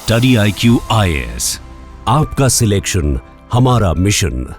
Study IQ IAS, आपका selection हमारा mission.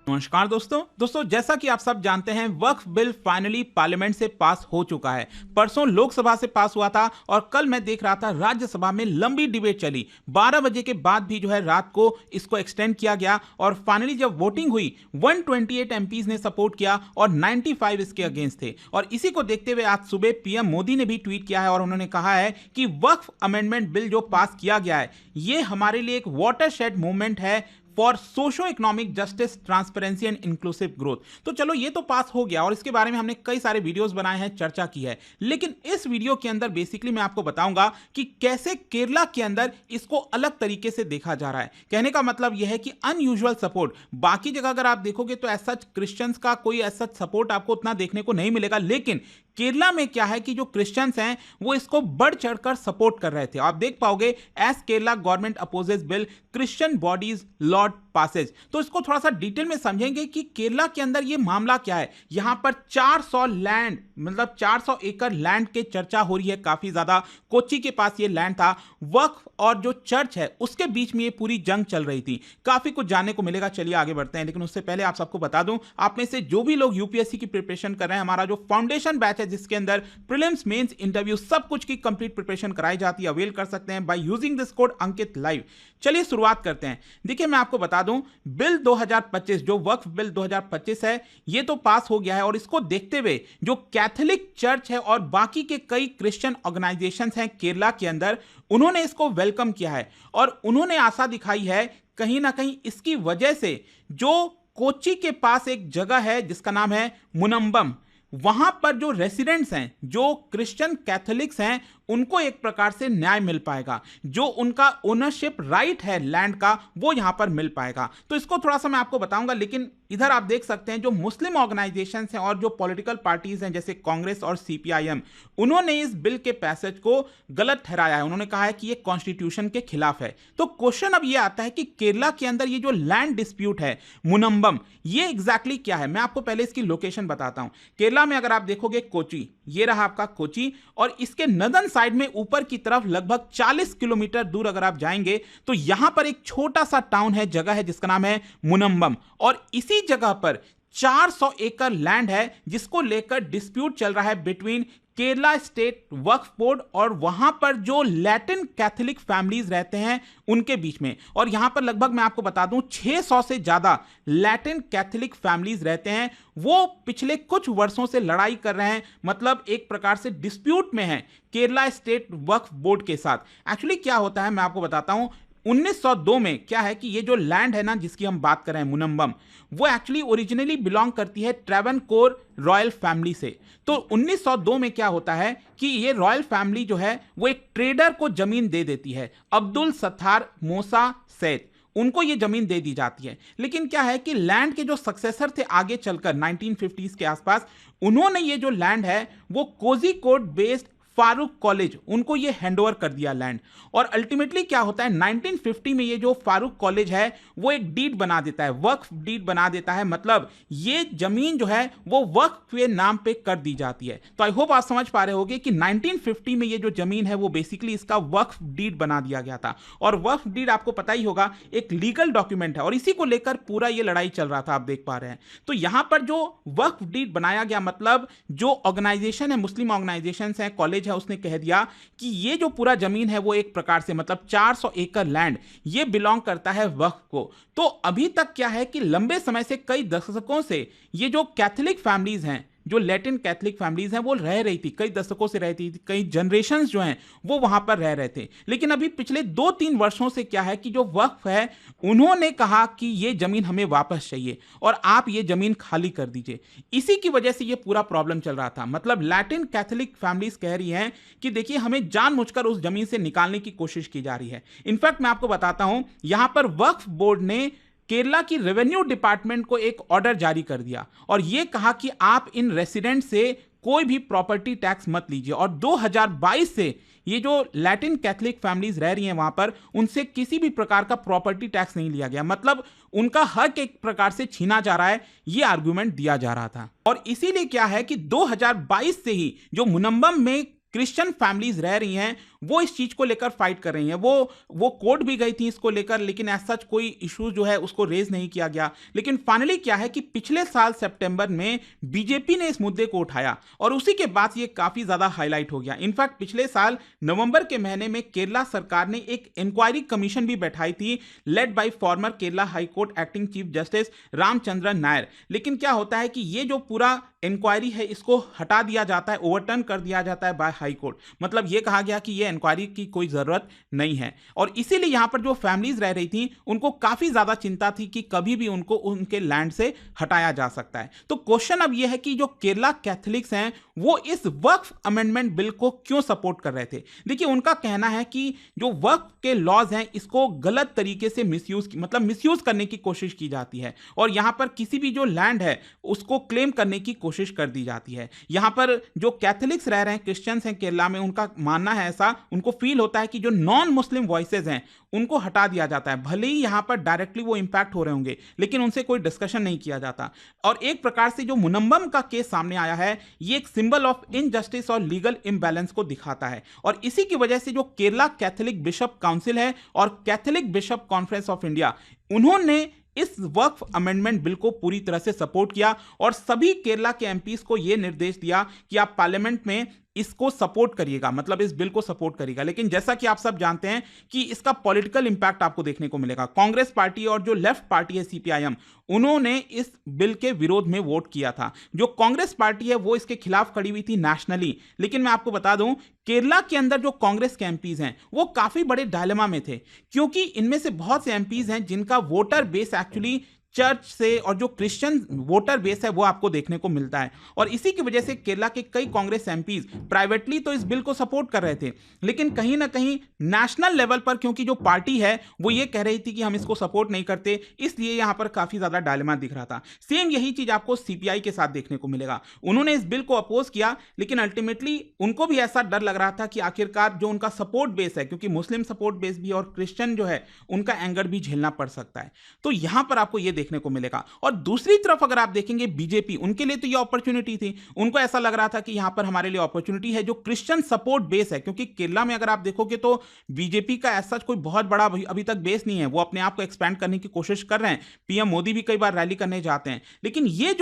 नमस्कार दोस्तों जैसा कि आप सब जानते हैं वक्फ बिल फाइनली पार्लियामेंट से पास हो चुका है। परसों लोकसभा से पास हुआ था और कल मैं देख रहा था राज्यसभा में लंबी डिबेट चली। 12 बजे के बाद भी रात को इसको एक्सटेंड किया गया और फाइनली जब वोटिंग हुई 128 एमपीज ने सपोर्ट किया और 95 इसके अगेंस्ट थे। और इसी को देखते हुए आज सुबह पीएम मोदी ने भी ट्वीट किया है और उन्होंने कहा है कि वक्फ अमेंडमेंट बिल जो पास किया गया है ये हमारे लिए एक वाटरशेड मूवमेंट है for socio economic justice, transparency and inclusive growth. तो चलो ये तो पास हो गया और इसके बारे में हमने कई सारे वीडियोस बनाए हैं, चर्चा की है। लेकिन इस वीडियो के अंदर बेसिकली मैं आपको बताऊंगा कि कैसे केरला के अंदर इसको अलग तरीके से देखा जा रहा है। कहने का मतलब यह है कि अनयूजुअल सपोर्ट, बाकी जगह अगर आप देखोगे तो ऐसा क्रिश्चियंस का कोई ऐसा सपोर्ट आपको उतना देखने को नहीं मिलेगा, लेकिन केरला में क्या है कि जो क्रिश्चियंस हैं वो इसको बढ़ चढ़कर सपोर्ट कर रहे थे। आप देख पाओगे as Kerala government opposes bill Christian bodies lord passes. तो इसको थोड़ा सा डिटेल में समझेंगे कि केरला के अंदर ये मामला क्या है। यहां पर 400 लैंड मतलब 400 एकड़ लैंड के चर्चा हो रही है काफी ज्यादा। कोच्चि के पास ये लैंड था। वक्फ और जो चर्च है उसके बीच में ये पूरी जंग चल रही थी। काफी कुछ जानने को मिलेगा, चलिए आगे बढ़ते हैं। लेकिन उससे पहले आप सबको बता दूं, आप में से जो भी लोग यूपीएससी की प्रिपरेशन कर रहे हैं, हमारा जो फाउंडेशन बैच है जिसके अंदर प्रीलिम्स, मेंस, इंटरव्यू सब कुछ की कंप्लीट प्रिपरेशन कराई जाती है, अवेल कर सकते हैं by using this code Ankit live. चलिए शुरुआत करते हैं। देखिए मैं आपको बता दूं, बिल 2025 जो वक्फ बिल 2025 है ये तो पास हो गया है और इसको देखते हुए जो कैथोलिक चर्च है और बाकी के कई क्रिश्चियन ऑर्गेनाइजेशंस हैं केरला के अंदर, उन्होंने इसको वेलकम किया है और उन्होंने आशा दिखाई है कहीं ना कहीं इसकी वजह से जो कोच्चि के पास एक जगह है जिसका नाम है मुनंबम, वहां पर जो रेसिडेंट्स हैं, जो क्रिश्चियन कैथोलिक्स हैं, उनको एक प्रकार से न्याय मिल पाएगा। जो उनका ओनरशिप राइट है लैंड का वो यहां पर मिल पाएगा। तो इसको थोड़ा सा मैं आपको बताऊंगा। लेकिन इधर आप देख सकते हैं जो मुस्लिम ऑर्गेनाइजेशंस हैं और जो पॉलिटिकल पार्टीज हैं जैसे कांग्रेस और सीपीआईएम, उन्होंने इस बिल के पैसेज को गलत ठहराया है। उन्होंने कहा है कि ये कॉन्स्टिट्यूशन के खिलाफ है। तो क्वेश्चन अब ये आता है कि केरला के अंदर ये जो लैंड डिस्प्यूट है मुनंबम, ये एग्जैक्टली क्या है। मैं आपको पहले इसकी लोकेशन बताता हूं। केरला में अगर आप देखोगे कोच्चि, ये रहा आपका कोच्चि, और इसके नदन साइड में ऊपर की तरफ लगभग 40 किलोमीटर दूर अगर आप जाएंगे तो यहां पर एक छोटा सा टाउन है, जगह है जिसका नाम है मुनंबम। और इसी जगह पर 400 एकड़ लैंड है जिसको लेकर डिस्प्यूट चल रहा है बिटवीन केरला स्टेट वक्फ बोर्ड और वहां पर जो लैटिन कैथोलिक फैमिलीज रहते हैं उनके बीच में। और यहां पर लगभग मैं आपको बता दूं 600 से ज्यादा लैटिन कैथोलिक फैमिलीज रहते हैं। वो पिछले कुछ वर्षों से लड़ाई कर रहे हैं, मतलब एक प्रकार से डिस्प्यूट में है केरला स्टेट वक्फ बोर्ड के साथ। एक्चुअली क्या होता है मैं आपको बताता हूं। 1902 में क्या है कि ये जो लैंड है ना जिसकी हम बात कर रहे हैं मुनंबम, वो एक्चुअली ओरिजिनली बिलोंग करती है ट्रेवनकोर रॉयल फैमिली से। तो 1902 में क्या होता है कि ये रॉयल फैमिली जो है वो एक ट्रेडर को जमीन दे देती है, अब्दुल सत्तार मोसा सैद, उनको ये जमीन दे दी जाती है। लेकिन क्या है कि लैंड के जो सक्सेसर थे आगे चलकर 1950s के आसपास, उन्होंने ये जो लैंड है वो कोझिकोड बेस्ड फारूक कॉलेज, उनको ये हैंडओवर कर दिया लैंड। और अल्टीमेटली क्या होता है 1950 में ये जो फारूक कॉलेज है वो एक डीड बना देता है, वक्फ डीड बना देता है। मतलब ये जमीन जो है वो वक्फ के नाम पे कर दी जाती है। तो आई होप आप समझ पा रहे होगे कि 1950 में ये जो जमीन है वो बेसिकली इसका वक्फ डीड बना दिया गया था। और वक्फ डीड आपको पता ही होगा एक लीगल डॉक्यूमेंट है और इसी को लेकर पूरा ये लड़ाई चल रहा था, आप देख पा रहे हैं। तो यहां पर जो वक्फ डीड बनाया गया, मतलब जो ऑर्गेनाइजेशन है, मुस्लिम ऑर्गेनाइजेशन है, कॉलेज है, उसने कह दिया कि ये जो पूरा जमीन है वो एक प्रकार से मतलब 400 एकड़ लैंड ये बिलोंग करता है वक्फ को। तो अभी तक क्या है कि लंबे समय से कई दशकों से ये जो कैथोलिक फैमिलीज हैं, जो लैटिन कैथोलिक फैमिलीज हैं, वो रह रही थी, कई दशकों से रहती थी, कई जनरेशंस जो हैं वो वहां पर रह रहे थे। लेकिन अभी पिछले 2-3 वर्षों से क्या है कि जो वक्फ है उन्होंने कहा कि ये जमीन हमें वापस चाहिए और आप ये जमीन खाली कर दीजिए। इसी की वजह से ये पूरा प्रॉब्लम चल रहा था। मतलब लैटिन कैथोलिक फैमिलीज कह रही हैं कि देखिए हमें जानबूझकर उस जमीन से निकालने की कोशिश की जा रही है। इनफैक्ट मैं आपको बताता हूं, यहां पर वक्फ बोर्ड ने केरला की रेवेन्यू डिपार्टमेंट को एक ऑर्डर जारी कर दिया और यह कहा कि आप इन रेसिडेंट से कोई भी प्रॉपर्टी टैक्स मत लीजिए। और 2022 से ये जो लैटिन कैथोलिक फैमिलीज रह रही हैं वहां पर, उनसे किसी भी प्रकार का प्रॉपर्टी टैक्स नहीं लिया गया। मतलब उनका हक एक प्रकार से छीना जा रहा है, ये आर्गुमेंट दिया जा रहा था। और इसीलिए क्या है कि 2022 से ही जो मुनंबम में क्रिश्चियन फैमिलीज रह रही हैं वो इस चीज को लेकर फाइट कर रही हैं। वो कोर्ट भी गई थी इसको लेकर, लेकिन ऐसा कोई इशू जो है उसको रेज नहीं किया गया। लेकिन फाइनली क्या है कि पिछले साल सितंबर में बीजेपी ने इस मुद्दे को उठाया और उसी के बाद ये काफी ज्यादा हाईलाइट हो गया। इनफैक्ट पिछले साल नवंबर के महीने में केरला सरकार ने एक इंक्वायरी कमीशन भी बैठाई थी, led by farmer Kerala high court acting chief justice Ramachandran Nair. लेकिन क्या होता है कि ये जो पूरा इंक्वायरी है इसको हटा दिया जाता है, ओवरटर्न कर दिया जाता है बाय हाई कोर्ट। मतलब ये कहा गया कि ये इंक्वायरी की कोई जरूरत नहीं है। और इसीलिए यहां पर जो फैमिलीज रह रही थी उनको काफी ज्यादा चिंता थी कि कभी भी उनको उनके लैंड से हटाया जा सकता है। तो क्वेश्चन अब यह है कि जो केरला कैथोलिक्स हैं वो इस वक्फ अमेंडमेंट बिल को क्यों सपोर्ट कर रहे थे। देखिए, उनका कहना है कि जो वक्फ के लॉज हैं इसको गलत तरीके से मिसयूज करने की कोशिश की जाती है और यहां पर किसी भी जो लैंड है उसको क्लेम करने की कोशिश कर दी जाती है। यहां पर जो कैथोलिक्स रह रहे हैं, क्रिश्चियंस हैं केरला में, उनका मानना है ऐसा, उनको फील होता है कि जो नॉन मुस्लिम वॉइसेज हैं उनको हटा दिया जाता है। भले ही यहां पर डायरेक्टली वो इंपैक्ट हो रहे होंगे लेकिन उनसे कोई डिस्कशन नहीं किया जाता। और एक प्रकार से जो मुनम्बम का केस सामने आया है ये एक सिंबल ऑफ इनजस्टिस और लीगल इम्बैलेंस को दिखाता है। और इसी की वजह से जो केरला कैथोलिक बिशप काउंसिल है और Catholic bishop conference of India, उन्होंने इस वक्फ अमेंडमेंट बिल को पूरी तरह से सपोर्ट किया और सभी केरला के एमपीज को यह निर्देश दिया कि आप पार्लियामेंट में इसको सपोर्ट करिएगा, मतलब इस बिल को सपोर्ट करिएगा। लेकिन जैसा कि आप सब जानते हैं कि इसका पॉलिटिकल इंपैक्ट आपको देखने को मिलेगा। कांग्रेस पार्टी और जो लेफ्ट पार्टी है सीपीआईएम, उन्होंने इस बिल के विरोध में वोट किया था। जो कांग्रेस पार्टी है वो इसके खिलाफ खड़ी हुई थी नेशनली। लेकिन मैं आपको बता दूं, केरला के अंदर जो कांग्रेस के एमपीज हैं वो काफी बड़े डायलेमा में थे, क्योंकि इनमें से बहुत से एमपीज हैं जिनका वोटर बेस एक्चुअली चर्च से और जो क्रिश्चियन वोटर बेस है वो आपको देखने को मिलता है। और इसी की वजह से केरला के कई कांग्रेस एमपीज प्राइवेटली तो इस बिल को सपोर्ट कर रहे थे, लेकिन कहीं ना कहीं नेशनल लेवल पर क्योंकि जो पार्टी है वो ये कह रही थी कि हम इसको सपोर्ट नहीं करते, इसलिए यहां पर काफी ज्यादा डायलेमा दिख रहा था। सेम यही चीज आपको सीपीआई के साथ देखने को मिलेगा। उन्होंने इस बिल को अपोज किया, लेकिन अल्टीमेटली उनको भी ऐसा डर लग रहा था कि आखिरकार जो उनका सपोर्ट बेस है, क्योंकि मुस्लिम सपोर्ट बेस भी और क्रिश्चियन जो है उनका एंगर भी झेलना पड़ सकता है, तो यहां पर आपको यह देखने को मिलेगा। और दूसरी तरफ अगर आप देखेंगे बीजेपी, उनके लिए तो यह अपॉर्चुनिटी थी। उनको ऐसा लग रहा था कि यहां पर हमारे लिए अपॉर्चुनिटी है, जो क्रिश्चियन सपोर्ट बेस है, क्योंकि केरला में अगर आप देखोगे तो बीजेपी का ऐसा कोई बहुत बड़ा अभी तक बेस नहीं है। वो अपने आप को एक्सपैंड करने की कोशिश कर रहे हैं। पीएम मोदी भी कई बार रैली करने जाते हैं, लेकिन ये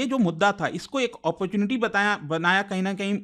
जो मुद्दा था इसको एक अपॉर्चुनिटी बनाया कहीं ना कहीं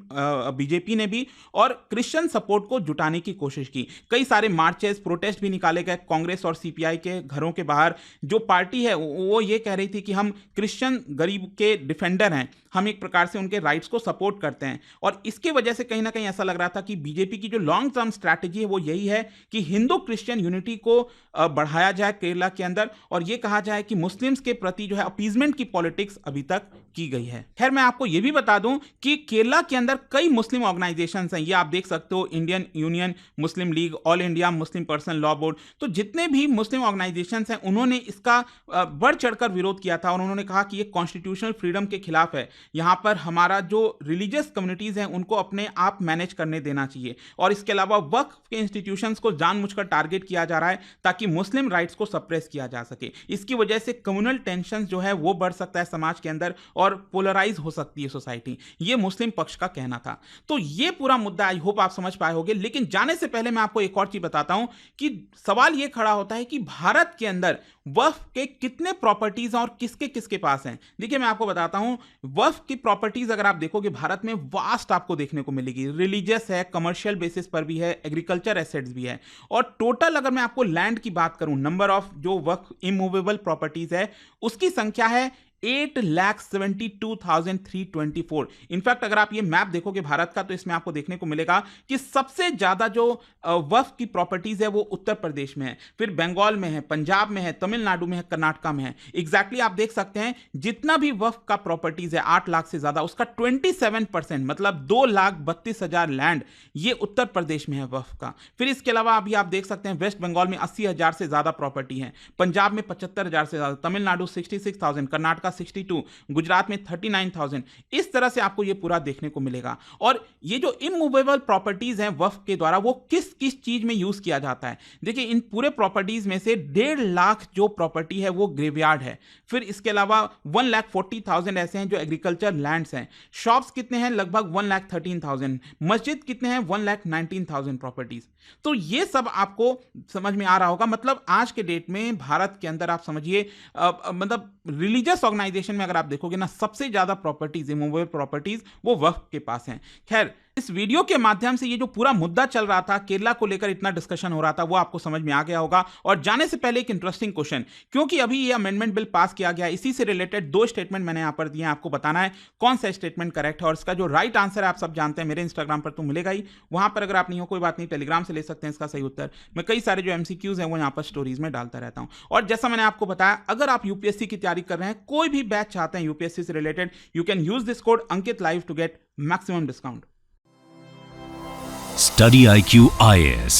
बीजेपी ने भी, और क्रिश्चियन सपोर्ट को जुटाने की कोशिश की। कई सारे मार्चेस, प्रोटेस्ट भी निकाले गए कांग्रेस और सीपीआई के घरों के बाहर। जो पार्टी है वो ये कह रही थी कि हम क्रिश्चियन गरीब के डिफेंडर हैं, हम एक प्रकार से उनके राइट्स को सपोर्ट करते हैं। और इसकी वजह से कहीं ना कहीं ऐसा लग रहा था कि बीजेपी की जो लॉन्ग टर्म स्ट्रैटेजी है वो यही है कि हिंदू क्रिश्चियन यूनिटी को बढ़ाया जाए केरला के अंदर, और ये कहा जाए कि मुस्लिम्स के प्रति जो है अपीजमेंट की पॉलिटिक्स अभी तक की गई है। खैर, मैं आपको यह भी बता दूं कि केरला के अंदर कई मुस्लिम ऑर्गेनाइजेशंस हैं। ये आप देख सकते हो, Indian Union Muslim League, all India Muslim personal law board. तो जितने भी मुस्लिम ऑर्गेनाइजेशंस हैं उन्होंने इसका बढ़ चढ़कर विरोध किया था और उन्होंने कहा कि ये कॉन्स्टिट्यूशनल फ्रीडम के खिलाफ है। यहां पर हमारा जो रिलीजियस कम्युनिटीज हैं उनको अपने आप मैनेज करने देना चाहिए, और इसके अलावा वक्फ के इंस्टीट्यूशंस को जानबूझकर टारगेट किया जा रहा है ताकि मुस्लिम राइट्स को सप्रेस किया जा सके। इसकी वजह से कम्युनल टेंशन जो है वो बढ़ सकता है समाज के अंदर और पोलराइज हो सकती है सोसाइटी। ये मुस्लिम पक्ष का कहना था। तो ये पूरा मुद्दा आई होप आप समझ पाए होंगे। लेकिन जाने से पहले मैं आपको एक और चीज बताता हूं कि सवाल ये खड़ा होता है कि भारत के अंदर वक्फ के कितने प्रॉपर्टीज और किसके किसके पास हैं। देखिए, मैं आपको बताता हूं, वक्फ की प्रॉपर्टीज अगर आप देखोगे भारत में वास्ट आपको देखने को मिलेगी। रिलीजियस है, कमर्शियल बेसिस पर भी है, एग्रीकल्चर एसेट्स भी है। और टोटल अगर मैं आपको लैंड की बात करूं, नंबर ऑफ जो वक्फ इमूवेबल प्रॉपर्टीज है उसकी संख्या है 8,72,324। इनफैक्ट अगर आप ये मैप देखोगे भारत का तो इसमें आपको देखने को मिलेगा कि सबसे ज्यादा जो वक्फ की प्रॉपर्टीज है वो उत्तर प्रदेश में है, फिर बंगाल में है, पंजाब में है, तमिलनाडु में है, कर्नाटका में है। एग्जैक्टली आप देख सकते हैं जितना भी वक्फ का प्रॉपर्टीज है 8 लाख से ज्यादा, उसका 27% मतलब 2,32,000 लैंड ये उत्तर प्रदेश में है वक्फ का। फिर इसके अलावा अभी आप देख सकते हैं वेस्ट बंगाल में 80,000 से ज्यादा प्रॉपर्टी है, पंजाब में 75,000 से ज्यादा, तमिलनाडु 66,000, कर्नाटक का 62, गुजरात में 39,000। इस तरह से आपको ये पूरा देखने को मिलेगा। और ये जो इमूवेबल प्रॉपर्टीज हैं वक्फ के द्वारा, वो किस किस चीज में यूज किया जाता है। देखिए, इन पूरे प्रॉपर्टीज में से 1.5 लाख जो प्रॉपर्टी है वो ग्रेवयार्ड है। फिर इसके अलावा 1,40,000 ऐसे हैं जो एग्रीकल्चर लैंड्स हैं। शॉप्स कितने हैं? लगभग 1,13,000। मस्जिद कितने हैं? 1,19,000 प्रॉपर्टीज। तो ये सब आपको समझ में आ रहा होगा। मतलब आज के डेट में भारत के अंदर आप समझिए, मतलब रिलीजियस ऑर्गेनाइजेशन में अगर आप देखोगे ना, सबसे ज्यादा प्रॉपर्टीज, इमूवेबल प्रॉपर्टीज, वो वक्फ के पास हैं। खैर, इस वीडियो के माध्यम से ये जो पूरा मुद्दा चल रहा था, केरला को लेकर इतना डिस्कशन हो रहा था, वो आपको समझ में आ गया होगा। और जाने से पहले एक इंटरेस्टिंग क्वेश्चन, क्योंकि अभी ये अमेंडमेंट बिल पास किया गया, इसी से रिलेटेड 2 स्टेटमेंट मैंने यहां पर दिए हैं। आपको बताना है कौन सा स्टेटमेंट करेक्ट है, और इसका जो राइट आंसर है आप सब जानते हैं, मेरे इंस्टाग्राम पर तो मिलेगा ही। वहां पर अगर आप नहीं हो, कोई बात नहीं, टेलीग्राम से ले सकते हैं इसका सही उत्तर। मैं कई सारे जो MCQs हैं वो यहां पर स्टोरीज में डालता रहता हूं। और जैसा मैंने आपको बताया, अगर आप यूपीएससी की तैयारी कर रहे हैं, कोई भी बैच चाहते हैं यूपीएससी से related, you can use this code Ankit live to get maximum discount. Study IQ IAS,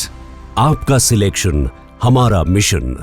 आपका सिलेक्शन हमारा मिशन।